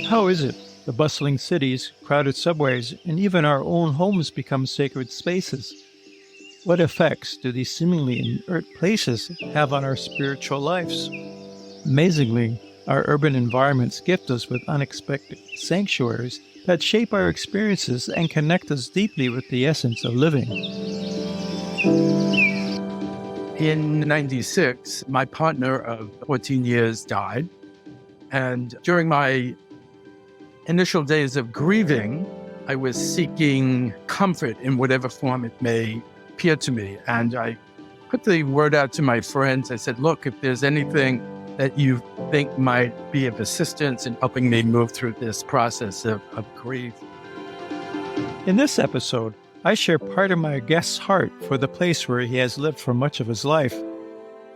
How is it the bustling cities, crowded subways, and even our own homes become sacred spaces? What effects do these seemingly inert places have on our spiritual lives? Amazingly, our urban environments gift us with unexpected sanctuaries that shape our experiences and connect us deeply with the essence of living. In '96, my partner of 14 years died. And during my initial days of grieving, I was seeking comfort in whatever form it may appear to me. And I put the word out to my friends. I said, look, if there's anything that you think might be of assistance in helping me move through this process of grief. In this episode, I share part of my guest's heart for the place where he has lived for much of his life.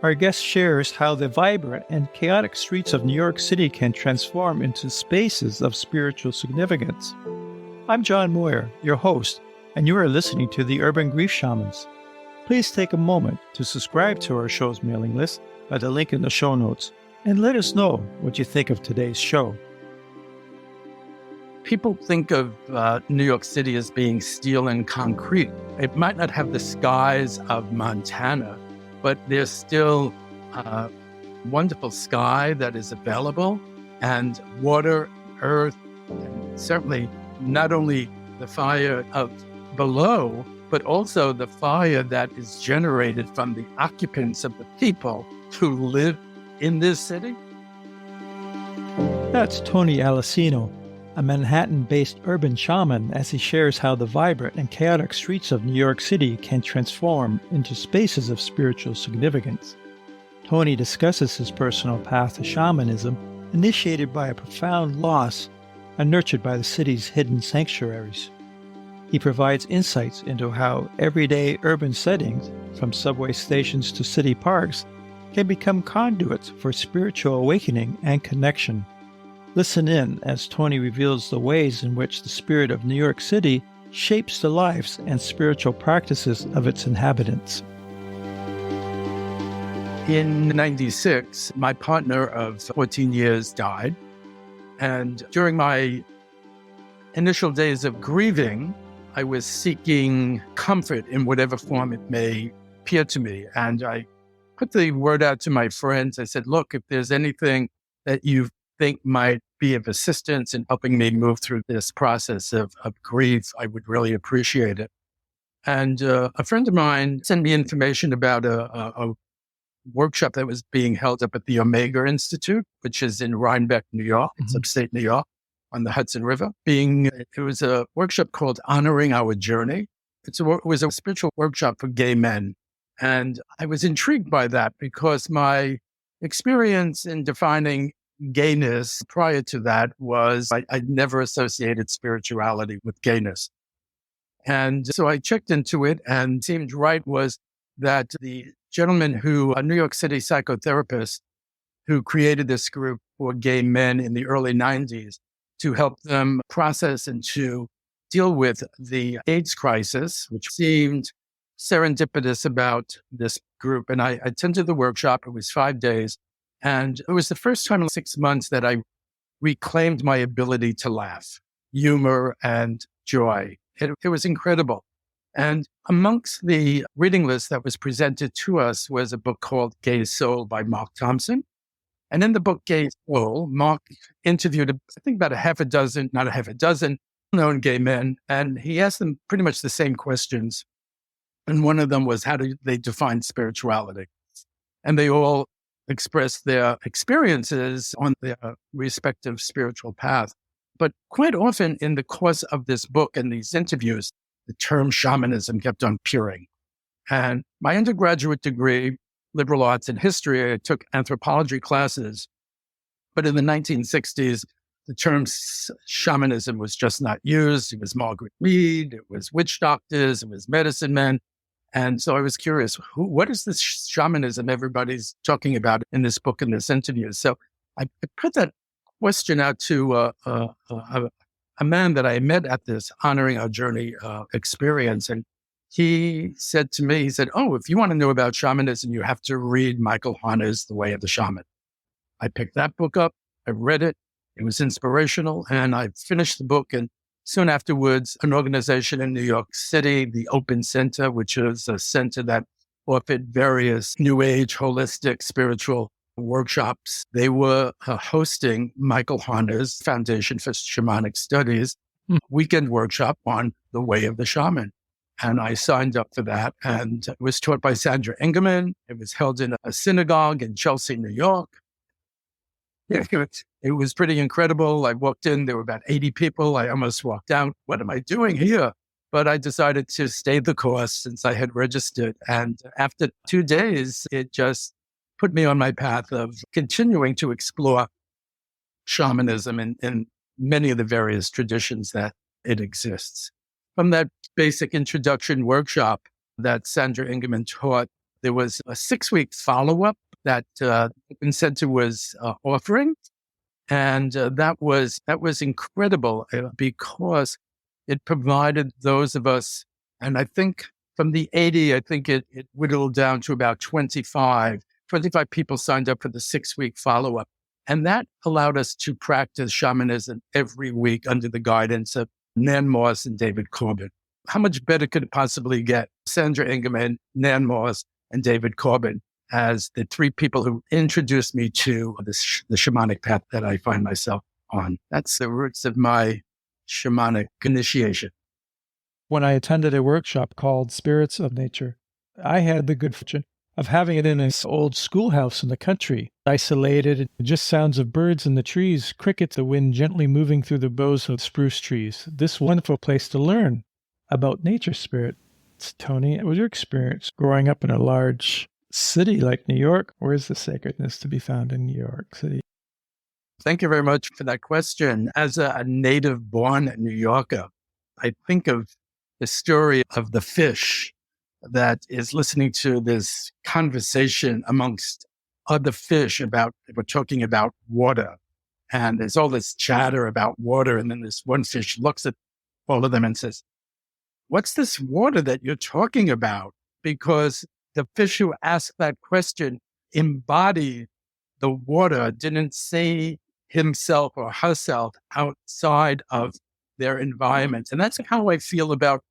Our guest shares how the vibrant and chaotic streets of New York City can transform into spaces of spiritual significance. I'm John Moyer, your host, and you are listening to the Urban Grief Shamans. Please take a moment to subscribe to our show's mailing list by the link in the show notes, and let us know what you think of today's show. People think of New York City as being steel and concrete. It might not have the skies of Montana, but there's still a wonderful sky that is available, and water, earth, and certainly not only the fire of below, but also the fire that is generated from the occupants of the people who live in this city. That's Tony Alessino, a Manhattan-based urban shaman, as he shares how the vibrant and chaotic streets of New York City can transform into spaces of spiritual significance. Tony discusses his personal path to shamanism, initiated by a profound loss and nurtured by the city's hidden sanctuaries. He provides insights into how everyday urban settings, from subway stations to city parks, can become conduits for spiritual awakening and connection. Listen in as Tony reveals the ways in which the spirit of New York City shapes the lives and spiritual practices of its inhabitants. In '96, my partner of 14 years died. And during my initial days of grieving, I was seeking comfort in whatever form it may appear to me. And I put the word out to my friends. I said, look, if there's anything that you think might be of assistance in helping me move through this process of grief, I would really appreciate it. And a friend of mine sent me information about a workshop that was being held up at the Omega Institute, which is in Rhinebeck, New York. It's upstate New York on the Hudson River. It was a workshop called Honoring Our Journey. It was a spiritual workshop for gay men. And I was intrigued by that because my experience in defining gayness prior to that was I'd never associated spirituality with gayness. And so I checked into it, and seemed right was that the gentleman a New York City psychotherapist who created this group for gay men in the early 90s to help them process and to deal with the AIDS crisis, which seemed serendipitous about this group. And I attended the workshop. It was 5 days. And it was the first time in 6 months that I reclaimed my ability to laugh, humor, and joy. It was incredible. And amongst the reading list that was presented to us was a book called Gay Soul by Mark Thompson. And in the book Gay Soul, Mark interviewed, I think, about not a half a dozen known gay men. And he asked them pretty much the same questions. And one of them was, how do they define spirituality? And they all express their experiences on their respective spiritual path. But quite often in the course of this book and these interviews, the term shamanism kept on appearing. And my undergraduate degree, liberal arts and history, I took anthropology classes. But in the 1960s, the term shamanism was just not used. It was Margaret Mead, it was witch doctors, it was medicine men. And so I was curious, what is this shamanism everybody's talking about in this book and this interview? So I put that question out to a man that I met at this Honoring Our Journey experience. And he said to me, he said, oh, if you want to know about shamanism, you have to read Michael Harner's The Way of the Shaman. I picked that book up. I read it. It was inspirational. And I finished the book. And soon afterwards, an organization in New York City, the Open Center, which is a center that offered various New Age, holistic, spiritual workshops. They were hosting Michael Harner's Foundation for Shamanic Studies weekend workshop on The Way of the Shaman. And I signed up for that. And it was taught by Sandra Engerman. It was held in a synagogue in Chelsea, New York. It was pretty incredible. I walked in, there were about 80 people. I almost walked out. What am I doing here? But I decided to stay the course since I had registered. And after 2 days, it just put me on my path of continuing to explore shamanism in many of the various traditions that it exists. From that basic introduction workshop that Sandra Engerman taught, there was a 6-week follow-up that the Center was offering. And that was incredible because it provided those of us, and I think from the 80, I think it whittled down to about 25 people signed up for the 6-week follow-up. And that allowed us to practice shamanism every week under the guidance of Nan Moss and David Corbin. How much better could it possibly get? Sandra Engerman, Nan Moss, and David Corbin as the 3 people who introduced me to the shamanic path that I find myself on. That's the roots of my shamanic initiation. When I attended a workshop called Spirits of Nature, I had the good fortune of having it in an old schoolhouse in the country, isolated, just sounds of birds in the trees, crickets, the wind gently moving through the boughs of spruce trees. This wonderful place to learn about nature spirits. Tony, what was your experience growing up in a large city like New York? Where is the sacredness to be found in New York City? Thank you very much for that question. As a native-born New Yorker, I think of the story of the fish that is listening to this conversation amongst other fish about, we're talking about water. And there's all this chatter about water. And then this one fish looks at all of them and says, what's this water that you're talking about? Because the fish who asked that question embodied the water, didn't see himself or herself outside of their environment. And that's how I feel about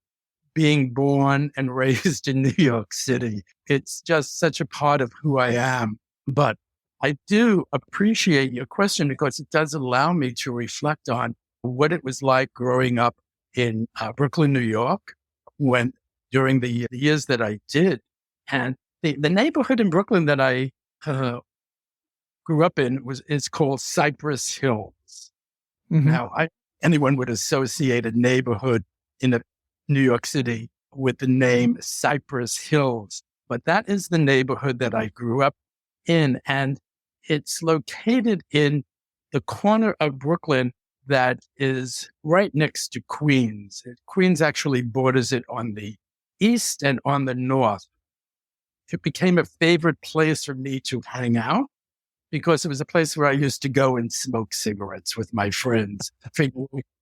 being born and raised in New York City. It's just such a part of who I am. But I do appreciate your question because it does allow me to reflect on what it was like growing up in Brooklyn, New York, when during the years that I did. And the neighborhood in Brooklyn that I grew up in is called Cypress Hills. Mm-hmm. Now, anyone would associate a neighborhood in New York City with the name Cypress Hills, but that is the neighborhood that I grew up in. And it's located in the corner of Brooklyn that is right next to Queens. Queens actually borders it on the east and on the north. It became a favorite place for me to hang out because it was a place where I used to go and smoke cigarettes with my friends.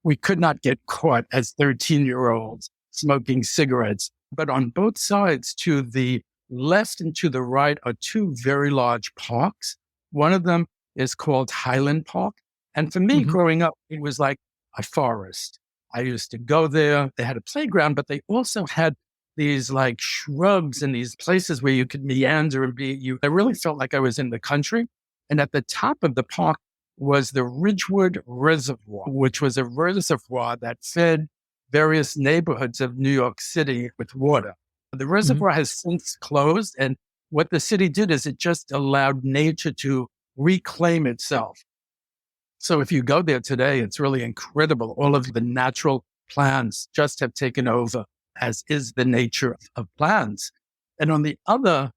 We could not get caught as 13-year-olds smoking cigarettes. But on both sides, to the left and to the right, are 2 very large parks. One of them is called Highland Park. And for me, growing up, it was like a forest. I used to go there. They had a playground, but they also had these like shrubs and these places where you could meander and I really felt like I was in the country. And at the top of the park was the Ridgewood Reservoir, which was a reservoir that fed various neighborhoods of New York City with water. The reservoir has since closed. And what the city did is it just allowed nature to reclaim itself. So if you go there today, it's really incredible. All of the natural plants just have taken over, as is the nature of plants. And on the other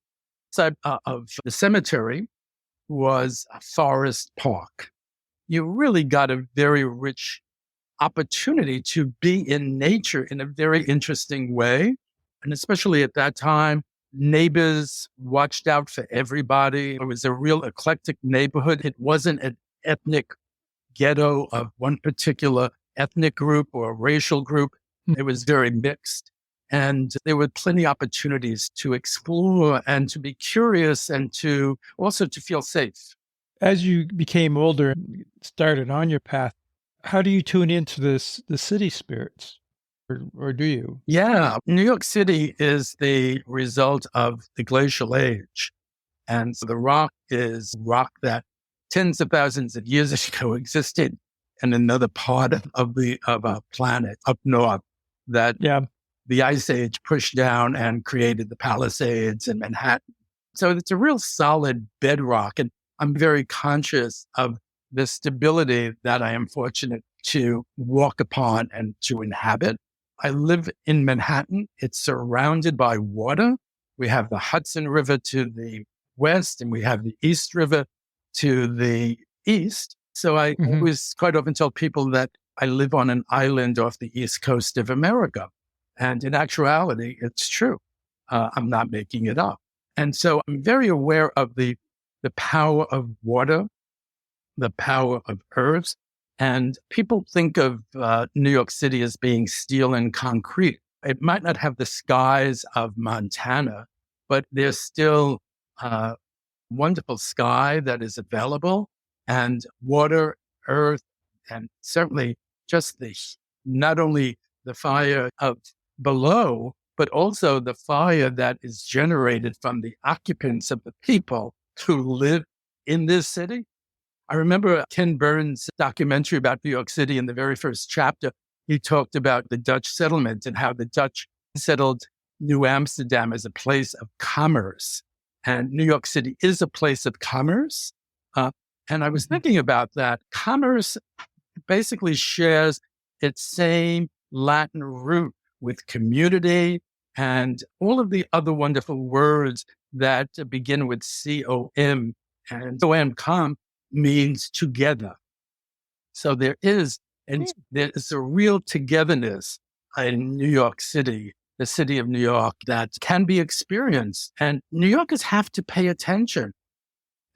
side of the cemetery was a Forest Park. you really got a very rich opportunity to be in nature in a very interesting way. And especially at that time, neighbors watched out for everybody. It was a real eclectic neighborhood. It wasn't an ethnic ghetto of one particular ethnic group or racial group. It was very mixed. And there were plenty of opportunities to explore and to be curious and to also to feel safe. As you became older and started on your path, how do you tune into the city spirits? Or do you? Yeah, New York City is the result of the glacial age. And so the rock is rock that tens of thousands of years ago existed in another part of our planet up north that Yeah. the ice age pushed down and created the Palisades and Manhattan. So it's a real solid bedrock. And I'm very conscious of the stability that I am fortunate to walk upon and to inhabit. I live in Manhattan. It's surrounded by water. We have the Hudson River to the west, and we have the East River to the east. So I always quite often tell people that I live on an island off the east coast of America. And in actuality, it's true. I'm not making it up. And so I'm very aware of the power of water, the power of earth. And people think of New York City as being steel and concrete. It might not have the skies of Montana, but there's still wonderful sky that is available, and water, earth, and certainly just not only the fire of below, but also the fire that is generated from the occupants of the people who live in this city. I remember Ken Burns' documentary about New York City. In the very first chapter, he talked about the Dutch settlement and how the Dutch settled New Amsterdam as a place of commerce. And New York City is a place of commerce. And I was thinking about that. Commerce basically shares its same Latin root with community and all of the other wonderful words that begin with C-O-M. And O-M-com means together. So there is a real togetherness in New York City, the city of New York, that can be experienced. And New Yorkers have to pay attention.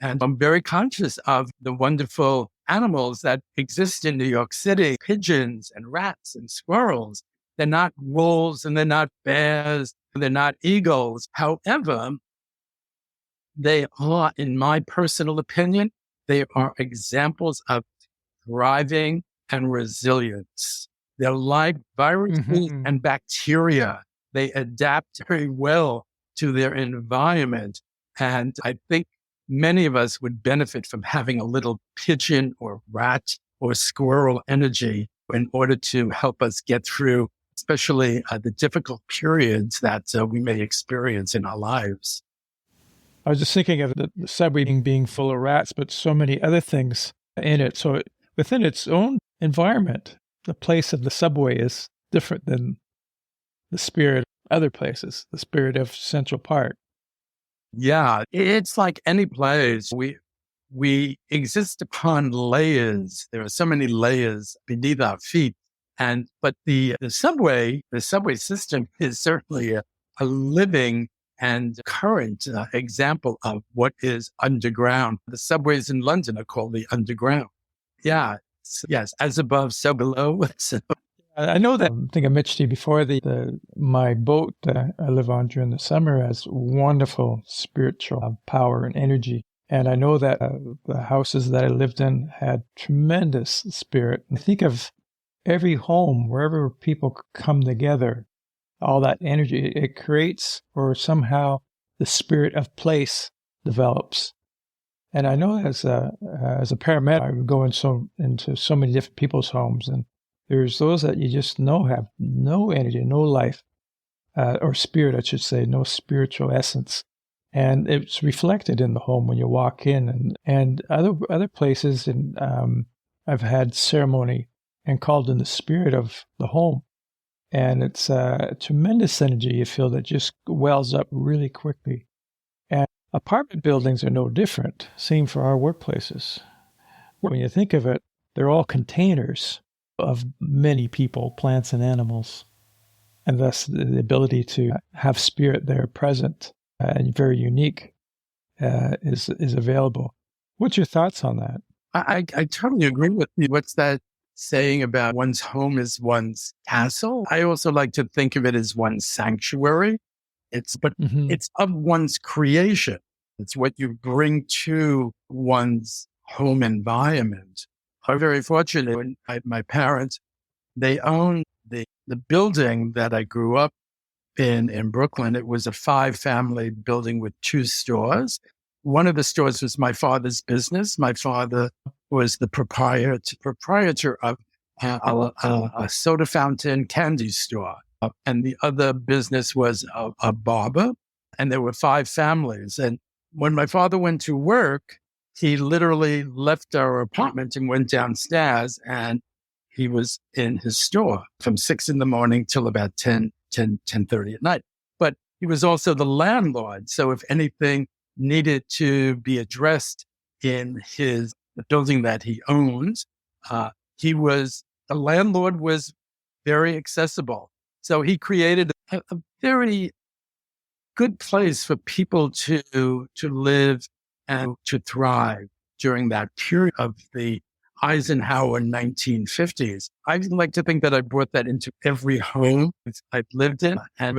And I'm very conscious of the wonderful animals that exist in New York City, pigeons and rats and squirrels. They're not wolves and they're not bears, and they're not eagles. However, they are, in my personal opinion, they are examples of thriving and resilience. They're like viruses and bacteria. They adapt very well to their environment. And I think many of us would benefit from having a little pigeon or rat or squirrel energy in order to help us get through, especially the difficult periods that we may experience in our lives. I was just thinking of the subway being full of rats, but so many other things in it. So within its own environment, the place of the subway is different than the spirit of other places, the spirit of Central Park. Yeah, it's like any place. We exist upon layers. There are so many layers beneath our feet. But the subway system is certainly a living and current example of what is underground. The subways in London are called the underground. Yeah. Yes. As above, so below. I know that. I think I mentioned to you before, my boat that I live on during the summer has wonderful spiritual power and energy. And I know that the houses that I lived in had tremendous spirit. I think of every home, wherever people come together, all that energy it creates, or somehow the spirit of place develops. And I know as a paramedic, I would go into so many different people's homes, and there's those that you just know have no energy, no life, or spirit, I should say, no spiritual essence. And it's reflected in the home when you walk in, and other places. And I've had ceremony and called in the spirit of the home. And it's a tremendous energy you feel that just wells up really quickly. And apartment buildings are no different. Same for our workplaces. When you think of it, they're all containers of many people, plants and animals, and thus the ability to have spirit there present and very unique is available. What's your thoughts on that? I totally agree with you. What's that saying about one's home is one's castle? I also like to think of it as one's sanctuary. But it's of one's creation. It's what you bring to one's home environment. I'm very fortunate. When my parents, they owned the building that I grew up in Brooklyn. It was a 5-family building with 2 stores. One of the stores was my father's business. My father was the proprietor of a soda fountain candy store. And the other business was a barber. And there were 5 families. And when my father went to work, he literally left our apartment and went downstairs, and he was in his store from 6 in the morning till about 10:30 at night. But he was also the landlord. So if anything needed to be addressed in the building that he owns, the landlord was very accessible. So he created a very good place for people to live and to thrive during that period of the Eisenhower 1950s. I like to think that I brought that into every home I've lived in, and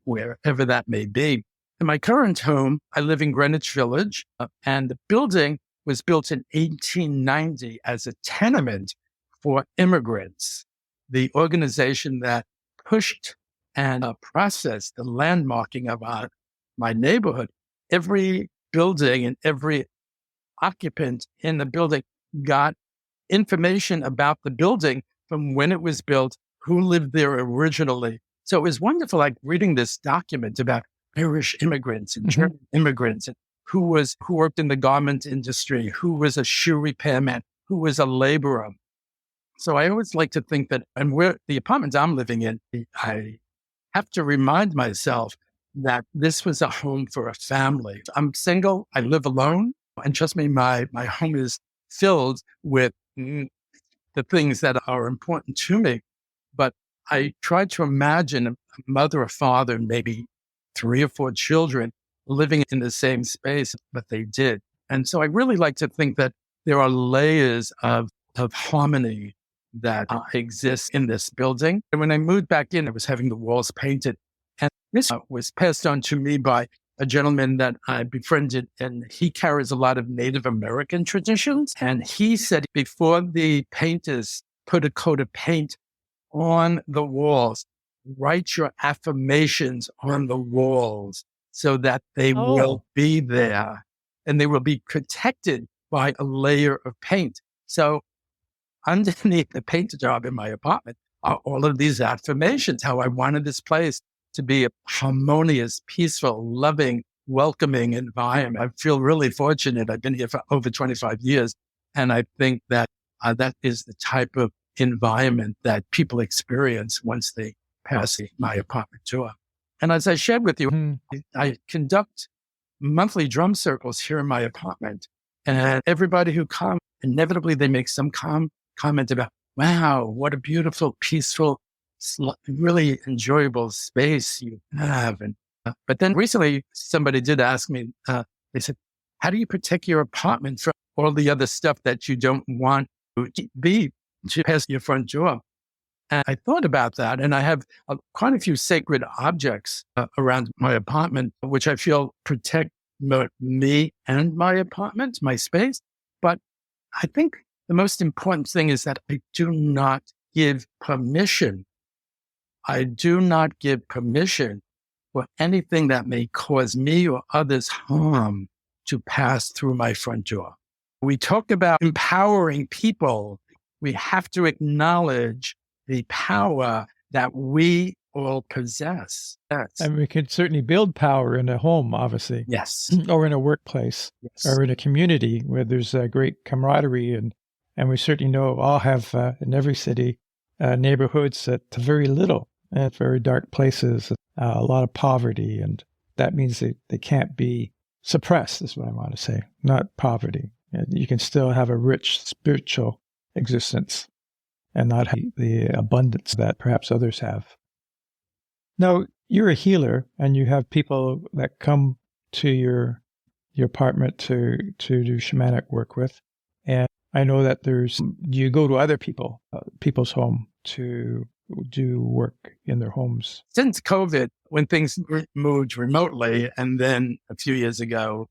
wherever that may be. In my current home, I live in Greenwich Village, and the building was built in 1890 as a tenement for immigrants. The organization that pushed and processed the landmarking of my neighborhood. Every building and every occupant in the building got information about the building from when it was built, who lived there originally. So it was wonderful, like reading this document about Irish immigrants and German immigrants, and who worked in the garment industry, who was a shoe repairman, who was a laborer. So I always like to think that, and where the apartment I'm living in, I have to remind myself that this was a home for a family. I'm single, I live alone, and trust me, my home is filled with the things that are important to me. But I try to imagine a mother or father, maybe 3 or 4 children living in the same space, but they did. And so I really like to think that there are layers of harmony that exists in this building. And when I moved back in, I was having the walls painted. And this was passed on to me by a gentleman that I befriended, and he carries a lot of Native American traditions. And he said before the painters put a coat of paint on the walls, write your affirmations on the walls so that they will be there and they will be protected by a layer of paint. So underneath the paint job in my apartment are all of these affirmations, how I wanted this place to be a harmonious, peaceful, loving, welcoming environment. I feel really fortunate. I've been here for over 25 years. And I think that that is the type of environment that people experience once they pass my apartment door. And as I shared with you, I conduct monthly drum circles here in my apartment. And everybody who comes, inevitably they make some comment about, wow, what a beautiful, peaceful, really enjoyable space you have. And but then recently somebody did ask me, they said, how do you protect your apartment from all the other stuff that you don't want to pass your front door? And I thought about that, and I have quite a few sacred objects around my apartment, which I feel protect me and my apartment, my space. But I think the most important thing is that I do not give permission. I do not give permission for anything that may cause me or others harm to pass through my front door. We talk about empowering people. We have to acknowledge the power that we all possess. Yes. And we can certainly build power in a home, obviously. Yes. Or in a workplace, yes. Or in a community where there's a great camaraderie. And we certainly all have, in every city, neighborhoods that very little, at very dark places, a lot of poverty. And that means they can't be suppressed, is what I want to say, not poverty. You can still have a rich spiritual existence and not have the abundance that perhaps others have. Now, you're a healer, and you have people that come to your apartment to do shamanic work with. And I know that you go to other people's home to do work in their homes. Since COVID, when things moved remotely, and then a few years ago,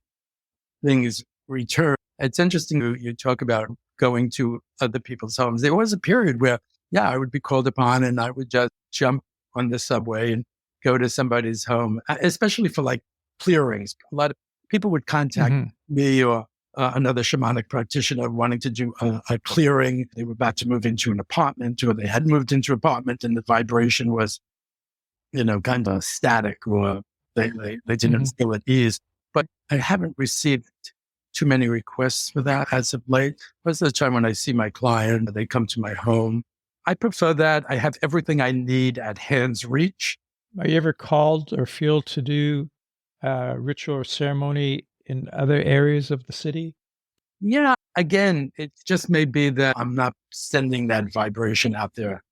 things returned. It's interesting you talk about going to other people's homes. There was a period where, I would be called upon and I would just jump on the subway and go to somebody's home, especially for like clearings. A lot of people would contact me or another shamanic practitioner wanting to do a clearing. They were about to move into an apartment, or they had moved into an apartment and the vibration was, kind of static, or they didn't feel at ease. But I haven't received too many requests for that as of late. Most of the time when I see my client, they come to my home. I prefer that. I have everything I need at hand's reach. Are you ever called or feel to do ritual or ceremony in other areas of the city? Yeah. Again, it just may be that I'm not sending that vibration out there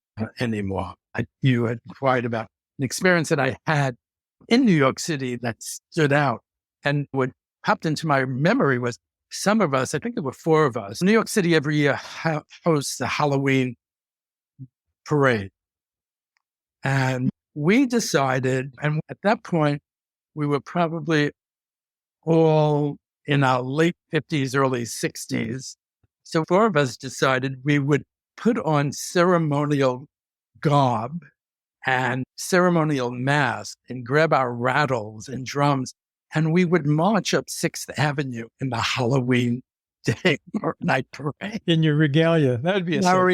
anymore. You had inquired about an experience that I had in New York City that stood out. And what popped into my memory was some of us, I think there were 4 of us. New York City every year hosts a Halloween parade. And we decided, and at that point, we were probably all in our late 50s, early 60s. So 4 of us decided we would put on ceremonial garb and ceremonial mask and grab our rattles and drums, and we would march up 6th Avenue in the Halloween day or night parade. In your regalia. That would be in our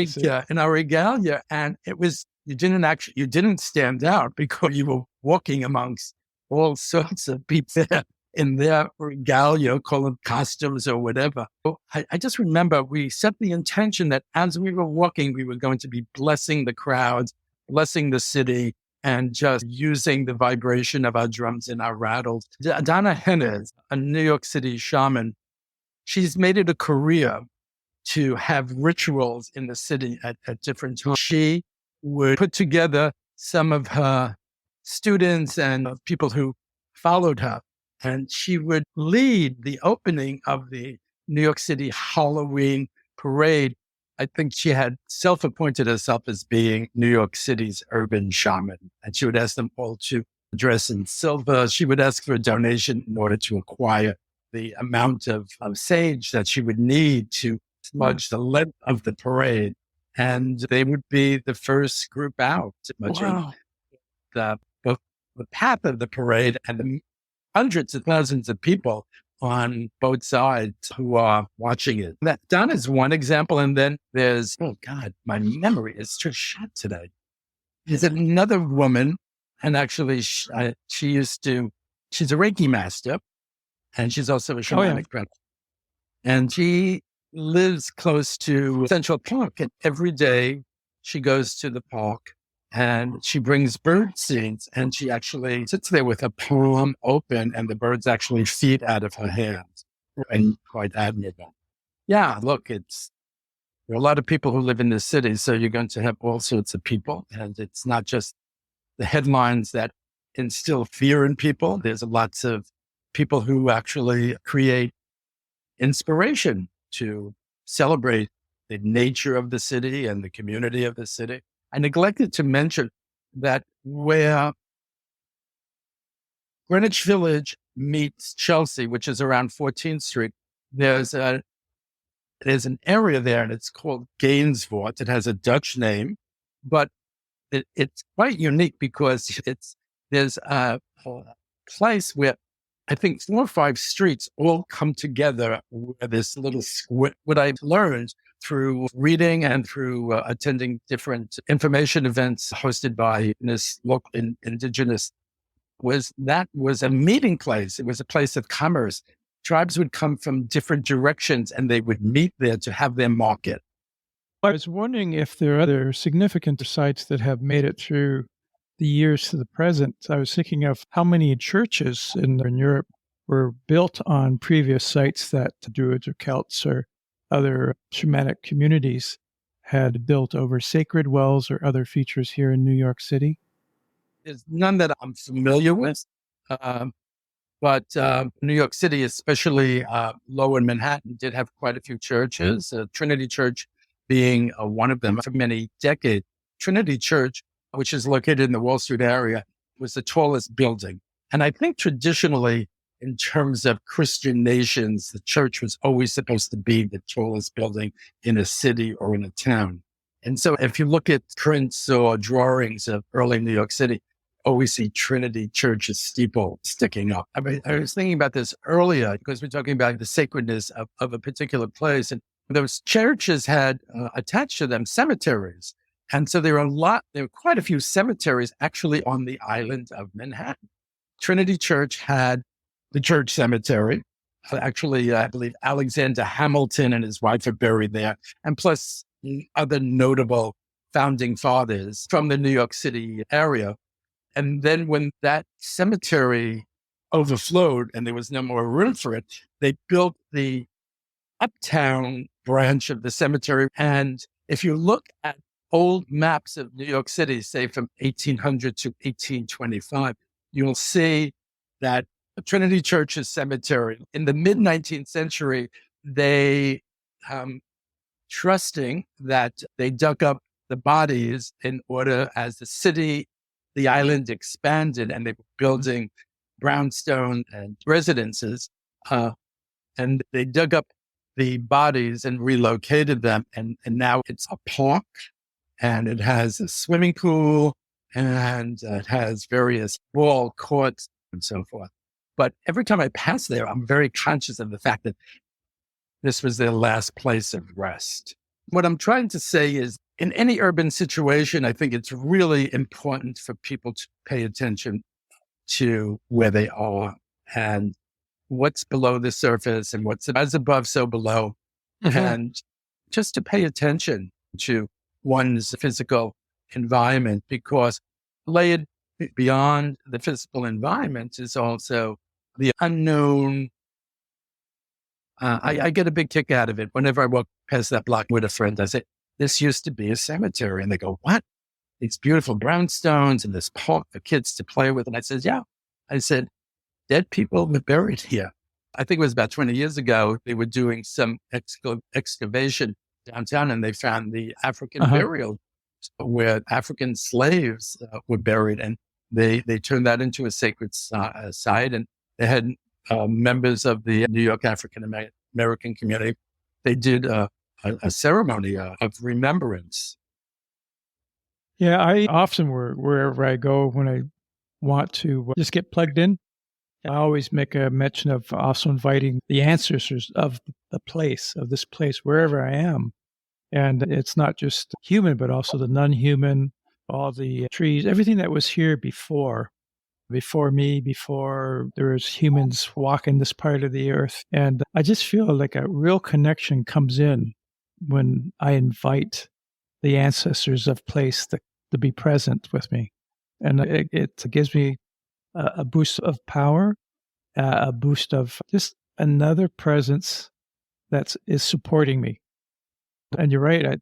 regalia. And it was, you didn't stand out because you were walking amongst all sorts of people in their regalia, call them costumes or whatever. I just remember we set the intention that as we were walking, we were going to be blessing the crowds, blessing the city, and just using the vibration of our drums and our rattles. Donna Hennes, a New York City shaman, she's made it a career to have rituals in the city at different times. She would put together some of her students and people who followed her, and she would lead the opening of the New York City Halloween parade. I think she had self-appointed herself as being New York City's urban shaman. And she would ask them all to dress in silver. She would ask for a donation in order to acquire the amount of sage that she would need to smudge the length of the parade. And they would be the first group out, smudging the path of the parade, and the hundreds of thousands of people on both sides who are watching it. That Donna's one example. And then there's, oh God, my memory is just shot today. There's another woman, and actually she's a Reiki master, and she's also a shamanic practitioner. And she lives close to Central Park, and every day she goes to the park and she brings bird seeds, and she actually sits there with her palm open, and the birds actually feed out of her hands. And quite admirable. Yeah, look, there are a lot of people who live in this city, so you're going to have all sorts of people. And it's not just the headlines that instill fear in people. There's lots of people who actually create inspiration to celebrate the nature of the city and the community of the city. I neglected to mention that where Greenwich Village meets Chelsea, which is around 14th Street, there's an area there, and it's called Gainsvoort. It has a Dutch name, but it's quite unique because there's a place where I think 4 or 5 streets all come together where this little square. What I've learned through reading and through attending different information events hosted by this local indigenous was a meeting place. It was a place of commerce. Tribes would come from different directions and they would meet there to have their market. I was wondering if there are other significant sites that have made it through the years to the present. I was thinking of how many churches in Europe were built on previous sites that the Druids or Celts or other shamanic communities had built over sacred wells or other features here in New York City? There's none that I'm familiar with. Um, But New York City, especially lower Manhattan, did have quite a few churches, Trinity Church being one of them for many decades. Trinity Church, which is located in the Wall Street area, was the tallest building. And I think traditionally, in terms of Christian nations, the church was always supposed to be the tallest building in a city or in a town. And so if you look at prints or drawings of early New York City, always see Trinity Church's steeple sticking up. I mean, I was thinking about this earlier because we're talking about the sacredness of a particular place. And those churches had attached to them cemeteries. And so there were quite a few cemeteries actually on the island of Manhattan. Trinity Church had the church cemetery. Actually, I believe Alexander Hamilton and his wife are buried there. And plus other notable founding fathers from the New York City area. And then when that cemetery overflowed and there was no more room for it, they built the uptown branch of the cemetery. And if you look at old maps of New York City, say from 1800 to 1825, you'll see that Trinity Church's cemetery in the mid 19th century, they trusting that they dug up the bodies in order as the island expanded and they were building brownstone and residences. And they dug up the bodies and relocated them. And now it's a park and it has a swimming pool and it has various ball courts and so forth. But every time I pass there, I'm very conscious of the fact that this was their last place of rest. What I'm trying to say is, in any urban situation, I think it's really important for people to pay attention to where they are and what's below the surface and what's as above, so below. Mm-hmm. And just to pay attention to one's physical environment, because layered beyond the physical environment is also the unknown. I get a big kick out of it. Whenever I walk past that block with a friend, I say, this used to be a cemetery. And they go, what? These beautiful brownstones and this park for kids to play with. And I said, yeah. I said, dead people were buried here. I think it was about 20 years ago. They were doing some excavation downtown and they found the African burial where African slaves were buried. And they turned that into a sacred site. And they had members of the New York African American community. They did a ceremony of remembrance. Yeah, I often, wherever I go, when I want to just get plugged in, I always make a mention of also inviting the ancestors of the place, of this place, wherever I am. And it's not just human, but also the non-human, all the trees, everything that was here before me, before there was humans walking this part of the earth. And I just feel like a real connection comes in when I invite the ancestors of place to be present with me. And it gives me a boost of power, a boost of just another presence that is supporting me. And you're right.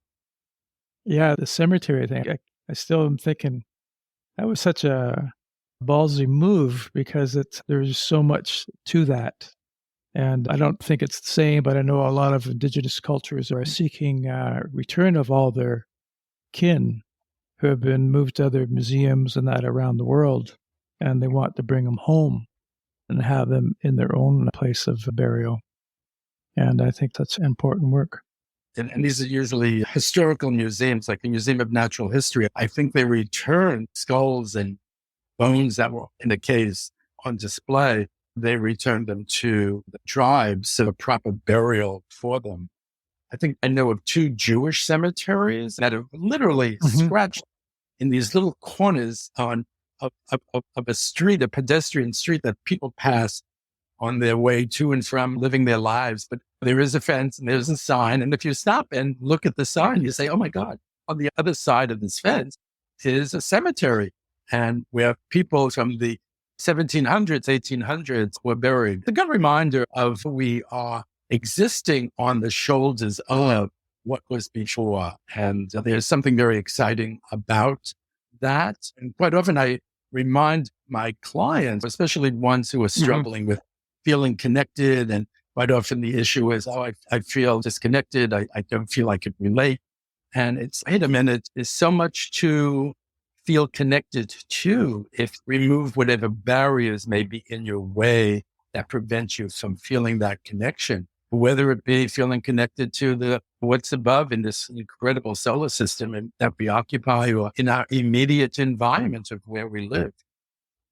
The cemetery thing, I still am thinking that was such a ballsy move because there's so much to that. And I don't think it's the same, but I know a lot of indigenous cultures are seeking return of all their kin who have been moved to other museums and that around the world. And they want to bring them home and have them in their own place of burial. And I think that's important work. And these are usually historical museums, like the Museum of Natural History. I think they return skulls and bones that were in the caves on display. They return them to the tribes, so a proper burial for them. I think I know of 2 Jewish cemeteries that are literally scratched in these little corners of a street, a pedestrian street that people pass on their way to and from living their lives. But there is a fence and there's a sign. And if you stop and look at the sign, you say, oh my God, on the other side of this fence is a cemetery. And where people from the 1700s, 1800s were buried. It's a good reminder of who we are existing on the shoulders of what was before. And there's something very exciting about that. And quite often I remind my clients, especially ones who are struggling with feeling connected. And quite often the issue is, I feel disconnected. I don't feel I can relate. And it's, wait a minute, there's so much to feel connected to if remove whatever barriers may be in your way that prevent you from feeling that connection, whether it be feeling connected to the what's above in this incredible solar system and that we occupy or in our immediate environment of where we live.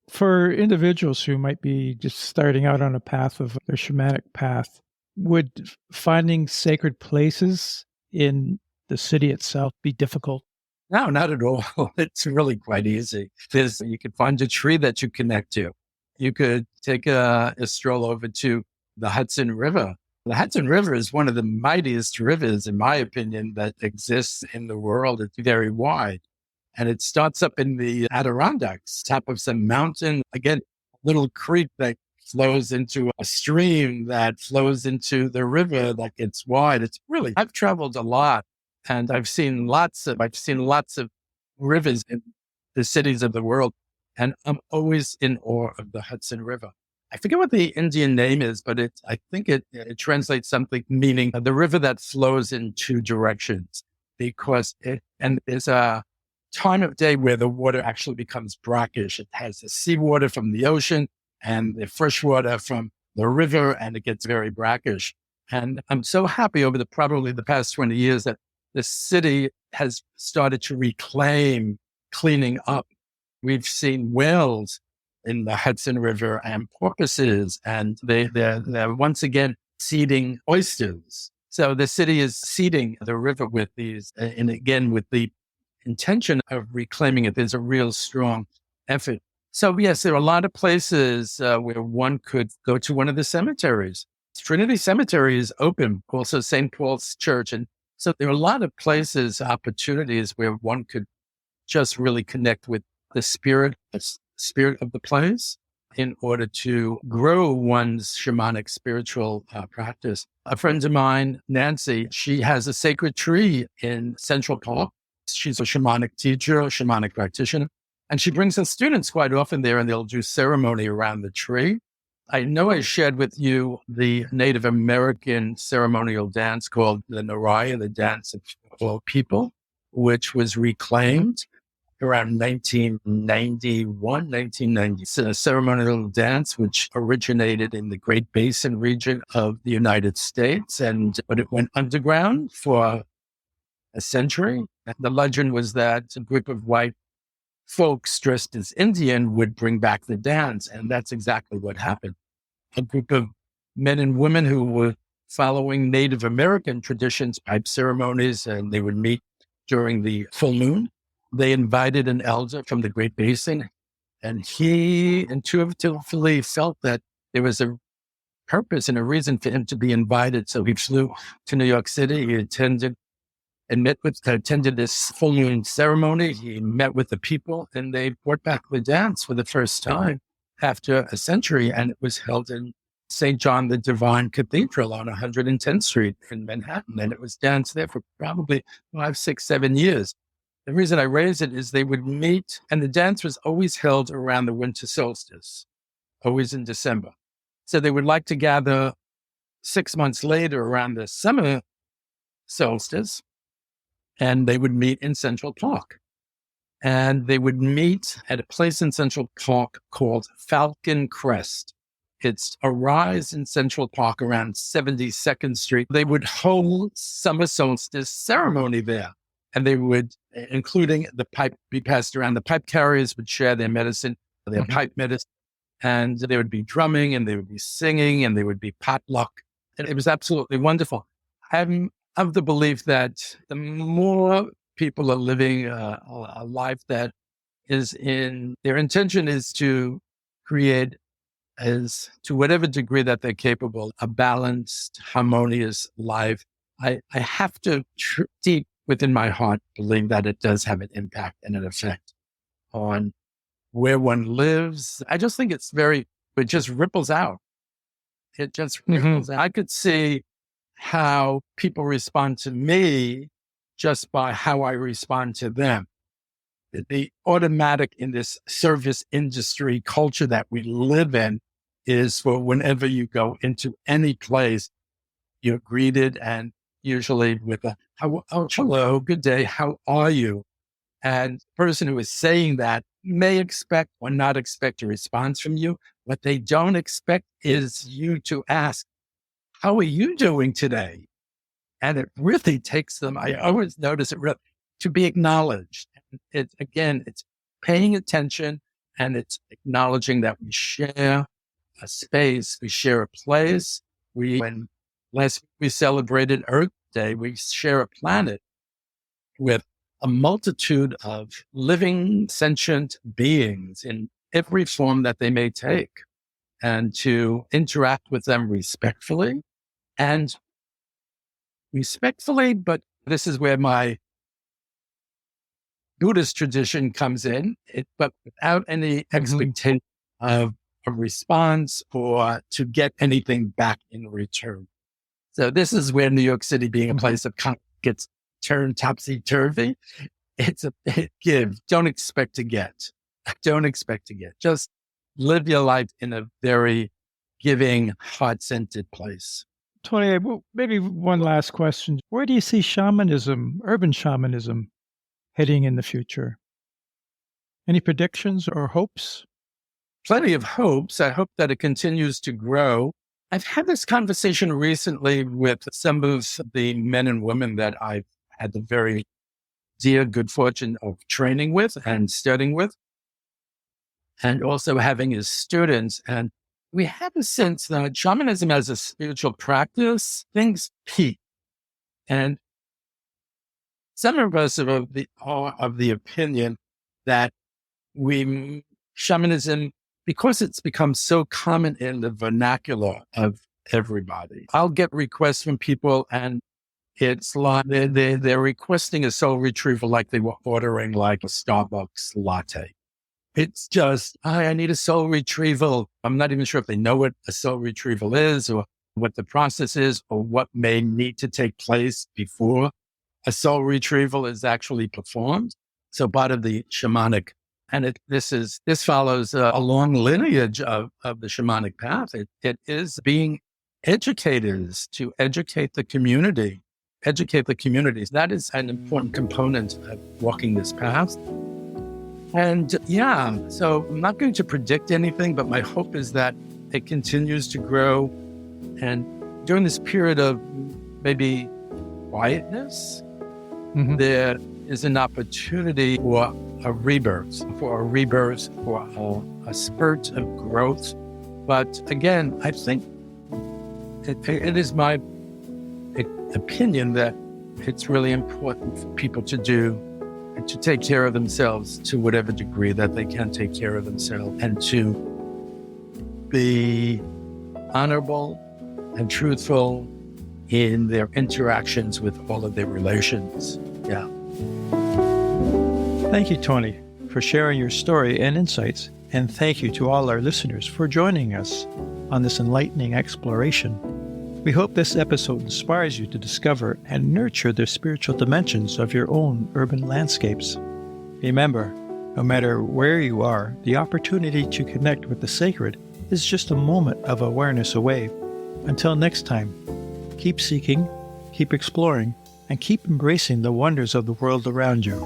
For individuals who might be just starting out on a path of their shamanic path, would finding sacred places in the city itself be difficult? No, not at all. It's really quite easy. You could find a tree that you connect to. You could take a stroll over to the Hudson River. The Hudson River is one of the mightiest rivers, in my opinion, that exists in the world. It's very wide. And it starts up in the Adirondacks, top of some mountain. Again, a little creek that flows into a stream that flows into the river that gets wide. It's really, I've traveled a lot and I've seen lots of rivers in the cities of the world. And I'm always in awe of the Hudson River. I forget what the Indian name is, but I think it translates something meaning the river that flows in two directions, because there's a time of day where the water actually becomes brackish. It has the seawater from the ocean and the fresh water from the river, and it gets very brackish. And I'm so happy over probably the past 20 years that the city has started to reclaim cleaning up. We've seen whales in the Hudson River and porpoises, and they're once again seeding oysters. So the city is seeding the river with these, and again, with the intention of reclaiming it. There's a real strong effort. So yes, there are a lot of places where one could go to one of the cemeteries. Trinity Cemetery is open, also St. Paul's Church. And so there are a lot of places, opportunities where one could just really connect with the spirit of the place in order to grow one's shamanic spiritual practice. A friend of mine, Nancy, she has a sacred tree in Central Park. She's a shamanic teacher, a shamanic practitioner, and she brings her students quite often there, and they'll do ceremony around the tree. I know I shared with you the Native American ceremonial dance called the Naraya, the dance of all people, which was reclaimed around 1991, 1990. It's a ceremonial dance which originated in the Great Basin region of the United States, but it went underground for a century. The legend was that a group of white folks dressed as Indian would bring back the dance. And that's exactly what happened. A group of men and women who were following Native American traditions, pipe ceremonies, and they would meet during the full moon. They invited an elder from the Great Basin, and he intuitively felt that there was a purpose and a reason for him to be invited. So he flew to New York City. He attended this full moon ceremony. He met with the people, and they brought back the dance for the first time after a century. And it was held in St. John the Divine Cathedral on 110th Street in Manhattan. And it was danced there for probably 5, 6, 7 years. The reason I raise it is they would meet, and the dance was always held around the winter solstice, always in December. So they would like to gather 6 months later around the summer solstice, and they would meet in Central Park. And they would meet at a place in Central Park called Falcon Crest. It's a rise in Central Park around 72nd Street. They would hold summer solstice ceremony there. And they would, including the pipe, be passed around. The pipe carriers would share their medicine, their pipe medicine. And there would be drumming, and they would be singing, and there would be potluck. And it was absolutely wonderful. I'm of the belief that the more people are living a life that is their intention is to create, as to whatever degree that they're capable, a balanced, harmonious life. I have to deep within my heart believe that it does have an impact and an effect on where one lives. I just think it just ripples out. It just ripples out. I could see how people respond to me just by how I respond to them. The automatic in this service industry culture that we live in is for whenever you go into any place, you're greeted and usually with hello, good day, how are you? And the person who is saying that may expect or not expect a response from you. What they don't expect is you to ask, how are you doing today? And it really takes them, I always notice it, to be acknowledged. It's paying attention, and it's acknowledging that we share a space, we share a place. When last we celebrated Earth Day, we share a planet with a multitude of living, sentient beings in every form that they may take, and to interact with them respectfully, but this is where my Buddhist tradition comes in, but without any expectation of a response or to get anything back in return. So this is where New York City, being a place of conflict, gets turned topsy-turvy. It gives. Don't expect to get. Don't expect to get. Just live your life in a very giving, heart-centered place. Tony, maybe one last question. Where do you see shamanism, urban shamanism, heading in the future? Any predictions or hopes? Plenty of hopes. I hope that it continues to grow. I've had this conversation recently with some of the men and women that I've had the very dear good fortune of training with and studying with, and also having as students. And we have a sense that shamanism as a spiritual practice, things peak. And some of us are of the opinion that shamanism, because it's become so common in the vernacular of everybody. I'll get requests from people, and it's like they're requesting a soul retrieval like they were ordering like a Starbucks latte. It's just, I need a soul retrieval. I'm not even sure if they know what a soul retrieval is or what the process is or what may need to take place before a soul retrieval is actually performed. So part of the shamanic, and this follows a long lineage of the shamanic path. It is being educators to educate the community. Educate the communities. That is an important component of walking this path. And so I'm not going to predict anything, but my hope is that it continues to grow. And during this period of maybe quietness, there is an opportunity for a rebirth, for a spurt of growth. But again, I think it is my opinion that it's really important for people to take care of themselves to whatever degree that they can take care of themselves, and to be honorable and truthful in their interactions with all of their relations. Yeah. Thank you, Tony, for sharing your story and insights. And thank you to all our listeners for joining us on this enlightening exploration. We hope this episode inspires you to discover and nurture the spiritual dimensions of your own urban landscapes. Remember, no matter where you are, the opportunity to connect with the sacred is just a moment of awareness away. Until next time, keep seeking, keep exploring, and keep embracing the wonders of the world around you.